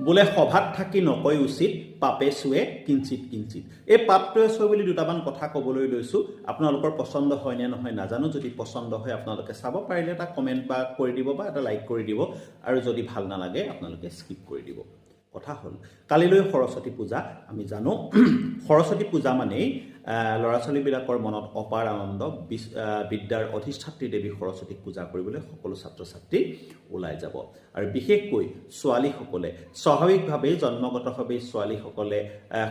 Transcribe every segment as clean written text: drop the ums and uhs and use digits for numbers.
বোলে সভাত থাকি নকয় উচিত পাপে চুৱে কিঞ্চিত কিঞ্চিত। এই পাপটোৱে চুৱে বুলি দুটামান কথা ক'বলৈ লৈছোঁ। আপোনালোকৰ পচন্দ হয় নে নহয় নাজানো। যদি পচন্দ হয় আপোনালোকে চাব, পাৰিলে এটা কমেণ্ট বা কৰি দিব বা এটা লাইক কৰি দিব, আৰু যদি ভাল নালাগে আপোনালোকে স্কিপ কৰি দিব। কথা হ'ল, কালিলৈ সৰস্বতী পূজা। আমি জানো সৰস্বতী পূজা মানেই ল'ৰা ছোৱালীবিলাকৰ মনত অপাৰ আনন্দ। বিদ্যাৰ অধিষ্ঠাত্ৰী দেৱী সৰস্বতীক পূজা কৰিবলৈ সকলো ছাত্ৰ ছাত্ৰী ওলাই যাব। আৰু বিশেষকৈ ছোৱালীসকলে স্বাভাৱিকভাৱেই জন্মগতভাৱেই ছোৱালীসকলে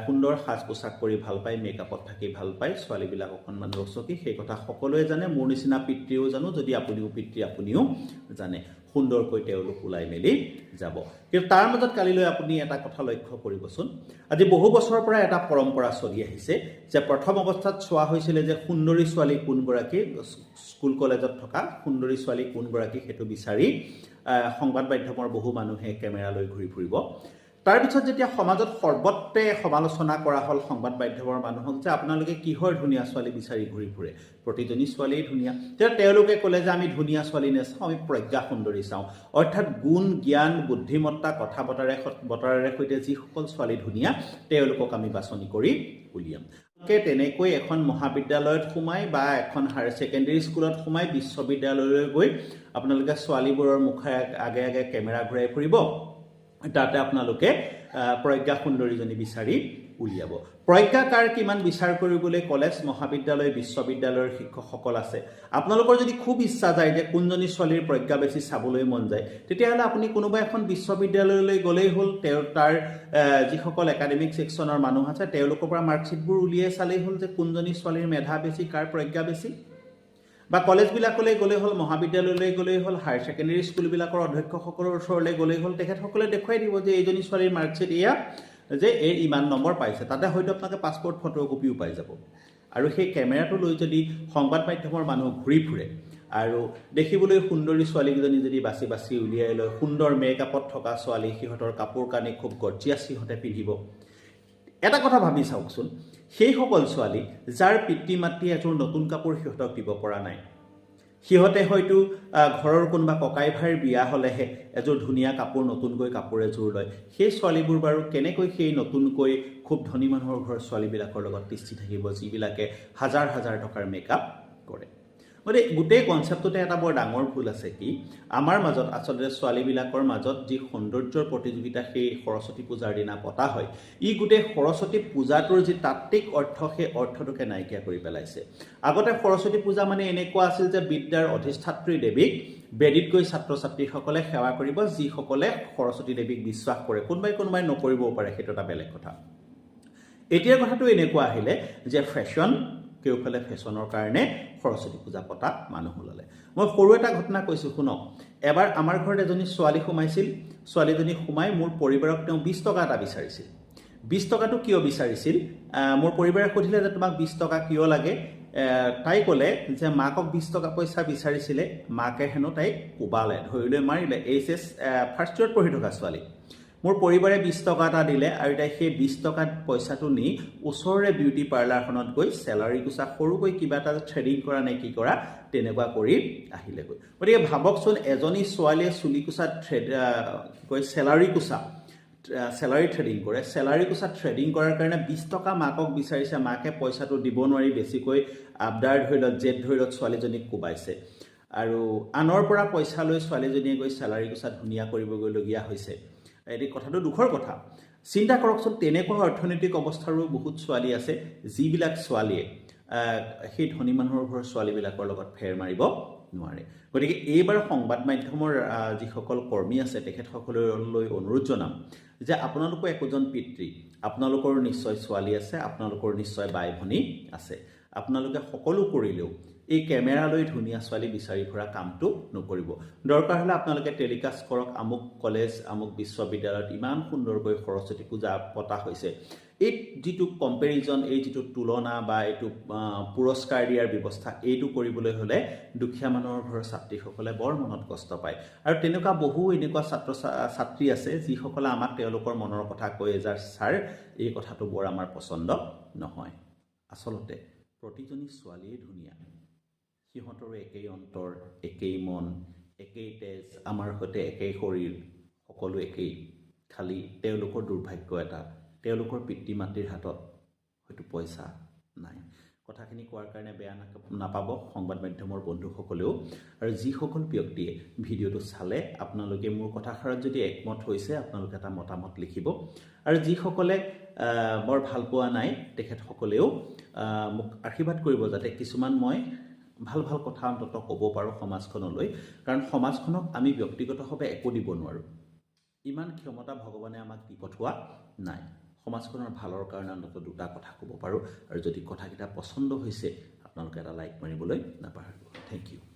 সুন্দৰ সাজ পোছাক কৰি ভাল পায়, মেকআপত থাকি ভাল পায়। ছোৱালীবিলাক অকণমান ৰচকী, সেই কথা সকলোৱে জানে। মোৰ নিচিনা পিতৃও জানো, যদি আপুনিও পিতৃ আপুনিও জানে। সুন্দৰকৈ তেওঁলোক ওলাই মেলি যাব। কিন্তু তাৰ মাজত কালিলৈ আপুনি এটা কথা লক্ষ্য কৰিবচোন। আজি বহু বছৰৰ পৰা এটা পৰম্পৰা চলি আহিছে যে প্ৰথম অৱস্থাত চোৱা হৈছিলে যে সুন্দৰী ছোৱালী কোনগৰাকী, স্কুল কলেজত থকা সুন্দৰী ছোৱালী কোনগৰাকী সেইটো বিচাৰি সংবাদ মাধ্যমৰ বহু মানুহে কেমেৰা লৈ ঘূৰি ফুৰিব। তাৰপিছত যেতিয়া সমাজত সৰ্বত্ৰে সমালোচনা কৰা হ'ল সংবাদ মাধ্যমৰ মানুহক যে আপোনালোকে কিহৰ ধুনীয়া ছোৱালী বিচাৰি ঘূৰি ফুৰে, প্ৰতিজনী ছোৱালীয়ে ধুনীয়া। তেতিয়া তেওঁলোকে ক'লে যে আমি ধুনীয়া ছোৱালী নাচাওঁ, আমি প্ৰজ্ঞা সুন্দৰী চাওঁ। অৰ্থাৎ গুণ, জ্ঞান, বুদ্ধিমত্তা, কথা বতৰাৰে সৈতে যিসকল ছোৱালী ধুনীয়া তেওঁলোকক আমি বাছনি কৰি উলিয়াম। তেনেকৈ এখন মহাবিদ্যালয়ত সোমাই বা এখন হায়াৰ ছেকেণ্ডেৰী স্কুলত সোমাই বিশ্ববিদ্যালয়লৈ গৈ আপোনালোকে ছোৱালীবোৰৰ মুখে আগে আগে কেমেৰা ঘূৰাই ফুৰিব। তাতে আপোনালোকে প্ৰজ্ঞা সুন্দৰীজনী বিচাৰি উলিয়াব। প্ৰজ্ঞা কাৰ কিমান বিচাৰ কৰিবলৈ কলেজ, মহাবিদ্যালয়, বিশ্ববিদ্যালয়ৰ শিক্ষকসকল আছে। আপোনালোকৰ যদি খুব ইচ্ছা যায় যে কোনজনী ছোৱালীৰ প্ৰজ্ঞা বেছি চাবলৈ মন যায়, তেতিয়াহ'লে আপুনি কোনোবা এখন বিশ্ববিদ্যালয়লৈ গ'লেই হ'ল। তাৰ যিসকল একাডেমিক ছেকশ্যনৰ মানুহ আছে তেওঁলোকৰ পৰা মাৰ্কশ্বিটবোৰ উলিয়াই চালেই হ'ল যে কোনজনী ছোৱালীৰ মেধা বেছি, কাৰ প্ৰজ্ঞা বেছি। বা কলেজবিলাকলৈ গ'লেই হ'ল, মহাবিদ্যালয়লৈ গ'লেই হ'ল, হায়াৰ ছেকেণ্ডেৰী স্কুলবিলাকৰ অধ্যক্ষসকলৰ ওচৰলৈ গ'লেই হ'ল। তেখেতসকলে দেখুৱাই দিব যে এইজনী ছোৱালীৰ মাৰ্কশ্বিট এয়া, যে এই ইমান নম্বৰ পাইছে। তাতে হয়তো আপোনালোকে পাছপৰ্ট ফটোকপিও পাই যাব। আৰু সেই কেমেৰাটো লৈ যদি সংবাদ মাধ্যমৰ মানুহ ঘূৰি ফুৰে আৰু দেখিবলৈ সুন্দৰী ছোৱালীকেইজনী যদি বাছি বাছি উলিয়াই লয়, সুন্দৰ মেকআপত থকা ছোৱালী, সিহঁতৰ কাপোৰ কানি খুব গৰ্জিয়াছ সিহঁতে পিন্ধিব। এটা কথা ভাবি চাওকচোন, সেইসকল ছোৱালী যাৰ পিতৃ মাতৃয়ে এযোৰ নতুন কাপোৰ সিহঁতক দিব পৰা নাই, সিহঁতে হয়তো ঘৰৰ কোনোবা ককাই ভাইৰ বিয়া হ'লেহে এযোৰ ধুনীয়া কাপোৰ, নতুনকৈ কাপোৰ এযোৰ লয়। সেই ছোৱালীবোৰ বাৰু কেনেকৈ সেই নতুনকৈ খুব ধনী মানুহৰ ঘৰৰ ছোৱালীবিলাকৰ লগত তিষ্ঠি থাকিব, যিবিলাকে হাজাৰ হাজাৰ টকাৰ মেকআপ কৰে। গতিকে গোটেই কনচেপ্টটোতে এটা বৰ ডাঙৰ ভুল আছে কি, আমাৰ মাজত আচলতে ছোৱালীবিলাকৰ মাজত যি সৌন্দৰ্যৰ প্ৰতিযোগিতা সেই সৰস্বতী পূজাৰ দিনা পতা হয়, ই গোটেই সৰস্বতী পূজাটোৰ যি তাত্ত্বিক অৰ্থ, সেই অৰ্থটোকে নাইকিয়া কৰি পেলাইছে। আগতে সৰস্বতী পূজা মানে এনেকুৱা আছিল যে বিদ্যাৰ অধিষ্ঠাত্ৰী দেৱীক বেদীত গৈ ছাত্ৰ ছাত্ৰীসকলে সেৱা কৰিব, যিসকলে সৰস্বতী দেৱীক বিশ্বাস কৰে। কোনোবাই নকৰিবও পাৰে, সেইটো এটা বেলেগ কথা। এতিয়াৰ কথাটো এনেকুৱা আহিলে যে ফেশ্বন, কেউফালে ফেশ্বনৰ কাৰণে সৰস্বতী পূজা পতা মানুহ ওলালে। মই সৰু এটা ঘটনা কৈছোঁ শুনক। এবাৰ আমাৰ ঘৰত এজনী ছোৱালী সোমাইছিল। ছোৱালীজনী সোমাই মোৰ পৰিবাৰক তেওঁ 20 টকা এটা বিচাৰিছিল। 20 টকাটো কিয় বিচাৰিছিল, মোৰ পৰিবাৰে সুধিলে যে তোমাক 20 টকা কিয় লাগে। তাই ক'লে যে মাকক 20 টকা পইচা বিচাৰিছিলে, মাকে হেনো তাইক কোবালে, ধৰি লৈ মাৰিলে। HS ফাৰ্ষ্ট ইয়েৰত পঢ়ি থকা ছোৱালী। মোৰ পৰিবাৰে 20 টকা এটা দিলে আৰু তাই সেই 20 টকাত পইচাটো নি ওচৰৰে বিউটি পাৰ্লাৰখনত গৈ চেলাৰী কোচা, সৰুকৈ কিবা এটা থ্ৰেডিং কৰা নে কি কৰা, তেনেকুৱা কৰি আহিলেগৈ। গতিকে ভাবকচোন, এজনী ছোৱালীয়ে চুলি কোচা চেলাৰী কোচা, চেলাৰী থ্ৰেডিং কৰে। চেলাৰী কোচা থ্ৰেডিং কৰাৰ কাৰণে 20 টকা মাকক বিচাৰিছে। মাকে পইচাটো দিব নোৱাৰি বেছিকৈ আবদাৰ ধৰিলত, জেদ ধৰিলত ছোৱালীজনীক কোবাইছে। আৰু আনৰ পৰা পইচা লৈ ছোৱালীজনীয়ে গৈ চেলাৰী কোচা ধুনীয়া কৰিবগৈলগীয়া হৈছে। এটি কথাটো দুখৰ কথা। চিন্তা কৰকচোন, তেনেকুৱা অৰ্থনৈতিক অৱস্থাৰো বহুত ছোৱালী আছে, যিবিলাক ছোৱালীয়ে সেই ধনী মানুহৰ ঘৰৰ ছোৱালীবিলাকৰ লগত ফেৰ মাৰিব নোৱাৰে। গতিকে এইবাৰ সংবাদ মাধ্যমৰ যিসকল কৰ্মী আছে তেখেতসকললৈ অনুৰোধ জনাম যে আপোনালোকো একোজন পিতৃ, আপোনালোকৰ নিশ্চয় ছোৱালী আছে, আপোনালোকৰ নিশ্চয় বাই ভনী আছে। আপোনালোকে সকলো কৰিলেও এই কেমেৰা লৈ ধুনীয়া ছোৱালী বিচাৰি ফুৰা কামটো নকৰিব। দৰকাৰ হ'লে আপোনালোকে টেলিকাষ্ট কৰক, আমুক কলেজ, আমুক বিশ্ববিদ্যালয়ত ইমান সুন্দৰকৈ সৰস্বতী পূজা পতা হৈছে। এই যিটো কম্পেৰিজন, এই যিটো তুলনা বা এইটো পুৰস্কাৰ দিয়াৰ ব্যৱস্থা, এইটো কৰিবলৈ হ'লে দুখীয়া মানুহৰ ঘৰৰ ছাত্ৰীসকলে বৰ মনত কষ্ট পায়। আৰু তেনেকুৱা বহু এনেকুৱা ছাত্ৰী আছে যিসকলে আমাক তেওঁলোকৰ মনৰ কথা কয় যে ছাৰ, এই কথাটো বৰ আমাৰ পচন্দ নহয়। আচলতে প্ৰতিজনী ছোৱালীয়ে ধুনীয়া, সিহঁতৰো একেই অন্তৰ, একেই মন, একেই তেজ, আমাৰ সৈতে একেই শৰীৰ, সকলো একেই। খালি তেওঁলোকৰ দুৰ্ভাগ্য এটা তেওঁলোকৰ পিতৃ মাতৃৰ হাতত হয়তো পইচা নাই কথাখিনি কোৱাৰ কাৰণে বেয়া নাপাব সংবাদ মাধ্যমৰ বন্ধুসকলেও আৰু যিসকল ব্যক্তিয়ে ভিডিঅ'টো চালে আপোনালোকে মোৰ কথাষাৰত যদি একমত হৈছে আপোনালোকে এটা মতামত লিখিব আৰু যিসকলে বৰ ভাল পোৱা নাই তেখেতসকলেও মোক আশীৰ্বাদ কৰিব যাতে কিছুমান মই ভাল ভাল কথা অন্তত ক'ব পাৰোঁ সমাজখনলৈ কাৰণ সমাজখনক আমি ব্যক্তিগতভাৱে একো দিব নোৱাৰোঁ ইমান ক্ষমতা ভগৱানে আমাক দি পঠোৱা নাই সমাজখনৰ ভালৰ কাৰণে অন্তত দুটা কথা ক'ব পাৰোঁ আৰু যদি কথাকেইটা পচন্দ হৈছে আপোনালোকে এটা লাইক মাৰিবলৈ নাপাহৰিব থেংক ইউ